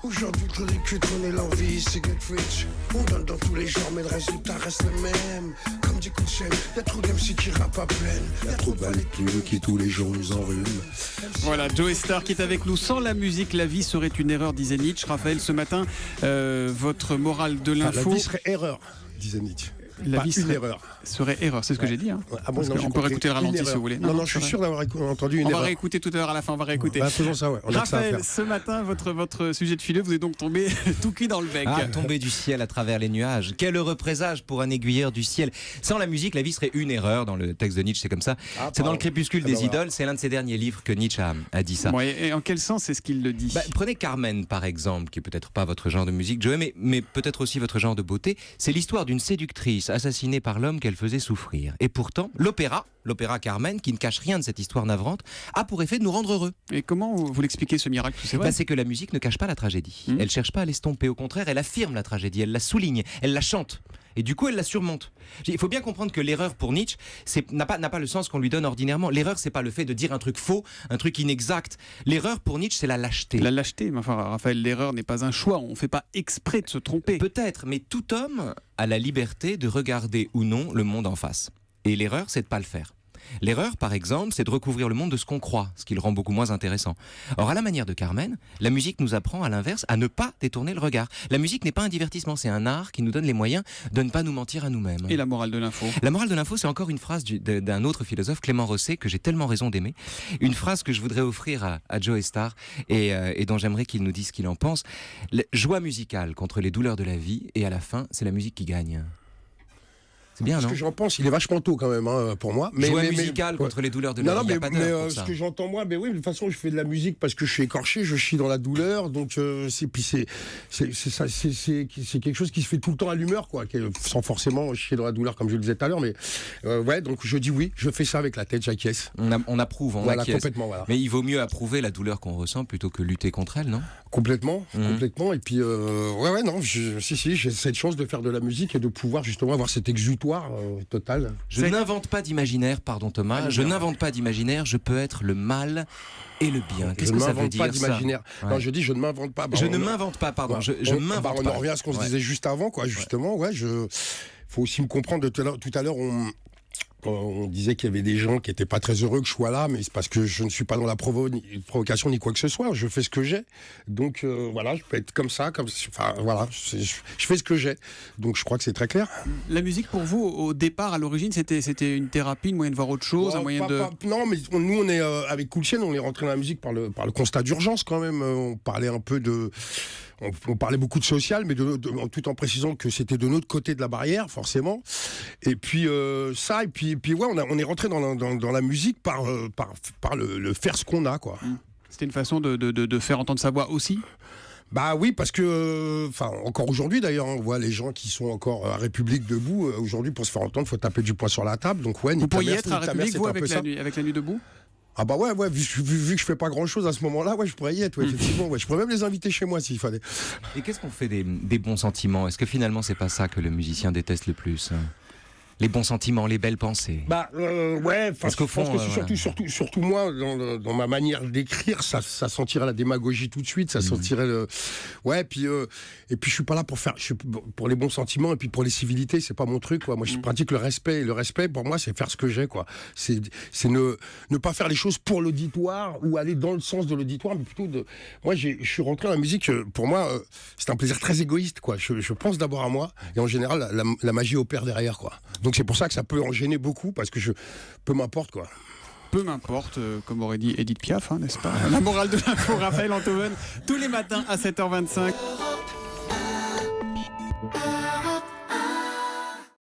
Aujourd'hui tous les culs tournent l'envie, c'est get rich. On donne dans tous les genres mais le résultat reste le même. Comme dit Kouchen, y'a trop d'MC qui rappent à pleine. Y'a trop de balais plus qui tous les jours nous enrhument. Voilà, Joey Starr qui est avec nous. Sans la musique, la vie serait une erreur, disait Nietzsche. Raphaël, ce matin, votre morale de l'info... La vie serait erreur, disait Nietzsche. La Pas vie une erreur. Serait erreur, c'est ce que j'ai dit. Hein. Ah bon, non, on peut réécouter le ralenti si vous voulez. Non, je suis sûr d'avoir entendu une erreur. On va réécouter tout à l'heure à la fin, on va réécouter. Bah, faisons ça, ouais. On a que ça à Raphaël, faire. ce matin, votre sujet de philo, vous êtes donc tombé tout cuit dans le bec. Ah, tomber du ciel à travers les nuages. Quel heureux présage pour un aiguilleur du ciel. Sans la musique, la vie serait une erreur. Dans le texte de Nietzsche, c'est comme ça. C'est dans le Crépuscule des idoles. C'est l'un de ses derniers livres que Nietzsche a dit ça. Bon, et en quel sens est-ce qu'il le dit? Prenez Carmen, par exemple, qui est peut-être pas votre genre de musique, Joey, mais peut-être aussi votre genre de beauté. C'est l'histoire d'une séductrice assassinée par l'homme qu'elle faisait souffrir. Et pourtant, l'opéra Carmen, qui ne cache rien de cette histoire navrante, a pour effet de nous rendre heureux. Et comment vous l'expliquez ce miracle? C'est que la musique ne cache pas la tragédie. Elle cherche pas à l'estomper, au contraire, elle affirme la tragédie, elle la souligne, elle la chante. Et du coup, elle la surmonte. Il faut bien comprendre que l'erreur pour Nietzsche n'a pas le sens qu'on lui donne ordinairement. L'erreur, c'est pas le fait de dire un truc faux, un truc inexact. L'erreur pour Nietzsche, c'est la lâcheté. La lâcheté, mais enfin, Raphaël, l'erreur n'est pas un choix. On ne fait pas exprès de se tromper. Peut-être, mais tout homme a la liberté de regarder ou non le monde en face. Et l'erreur, c'est de pas le faire. L'erreur, par exemple, c'est de recouvrir le monde de ce qu'on croit, ce qui le rend beaucoup moins intéressant. Or, à la manière de Carmen, la musique nous apprend à l'inverse à ne pas détourner le regard. La musique n'est pas un divertissement, c'est un art qui nous donne les moyens de ne pas nous mentir à nous-mêmes. Et la morale de l'info? La morale de l'info, c'est encore une phrase d'un autre philosophe, Clément Rosset, que j'ai tellement raison d'aimer. Une phrase que je voudrais offrir à Joey Starr et dont j'aimerais qu'il nous dise ce qu'il en pense. Joie musicale contre les douleurs de la vie, et à la fin, c'est la musique qui gagne. C'est bien, non? Ce que j'en pense, il est vachement tôt quand même, hein, pour moi. Joie musicale contre les douleurs de la vie. Ce que j'entends moi, oui, de toute façon, je fais de la musique parce que je suis écorché, je chie dans la douleur, donc c'est quelque chose qui se fait tout le temps à l'humeur, quoi, sans forcément chier dans la douleur, comme je le disais tout à l'heure. Mais ouais, donc je dis oui, je fais ça avec la tête, j'acquiesce. On approuve, on acquiesce. Complètement, voilà. Mais il vaut mieux approuver la douleur qu'on ressent plutôt que lutter contre elle, non? Complètement. Et puis, j'ai cette chance de faire de la musique et de pouvoir justement avoir cet exutoire total. Je n'invente pas d'imaginaire, pardon Thomas, je n'invente pas d'imaginaire, je peux être le mal et le bien. Qu'est-ce que ça veut dire, ça? Non, je dis je ne m'invente pas. Je ne m'invente pas, pardon, je m'invente pas. On en revient à ce qu'on se disait juste avant, quoi, justement. Faut aussi me comprendre, tout à l'heure, on disait qu'il y avait des gens qui n'étaient pas très heureux que je sois là, mais c'est parce que je ne suis pas dans la provocation ni quoi que ce soit. Je fais ce que j'ai. Donc voilà, je peux être comme ça, je fais ce que j'ai. Donc je crois que c'est très clair. La musique pour vous, au départ, à l'origine, c'était une thérapie, un moyen de voir autre chose, un moyen de... Non, mais nous, on est avec Kouchen, on est rentré dans la musique par le constat d'urgence quand même. On parlait un peu de... On parlait beaucoup de social, mais tout en précisant que c'était de notre côté de la barrière, forcément. Et puis ça, et puis ouais, on est rentré dans la musique par le faire ce qu'on a, quoi. C'était une façon de faire entendre sa voix aussi. Bah oui, parce que, encore aujourd'hui d'ailleurs, on voit les gens qui sont encore à République debout. Aujourd'hui, pour se faire entendre, il faut taper du poing sur la table. Donc ouais, vous pourriez être à République, vous, avec la nuit debout? Ah bah ouais, vu que je fais pas grand chose à ce moment-là, ouais, je pourrais y être, effectivement, je pourrais même les inviter chez moi s'il fallait. Et qu'est-ce qu'on fait des bons sentiments? Est-ce que finalement c'est pas ça que le musicien déteste le plus? Les bons sentiments, les belles pensées. Ouais, parce qu'au fond, surtout moi, dans ma manière d'écrire, ça sentirait la démagogie tout de suite, ça sentirait le... Ouais, puis et puis je suis pas là pour les bons sentiments et puis pour les civilités, c'est pas mon truc, quoi. Moi, je pratique le respect. Et le respect, pour moi, c'est faire ce que j'ai, quoi. C'est ne pas faire les choses pour l'auditoire ou aller dans le sens de l'auditoire, mais plutôt de... Moi, je suis rentré dans la musique, pour moi, c'est un plaisir très égoïste, quoi. Je pense d'abord à moi, et en général, la magie opère derrière, quoi. Donc c'est pour ça que ça peut en gêner beaucoup, parce que peu m'importe, quoi. Peu m'importe, comme aurait dit Edith Piaf, hein, n'est-ce pas? La morale de l'info, Raphaël Antoven, tous les matins à 7h25.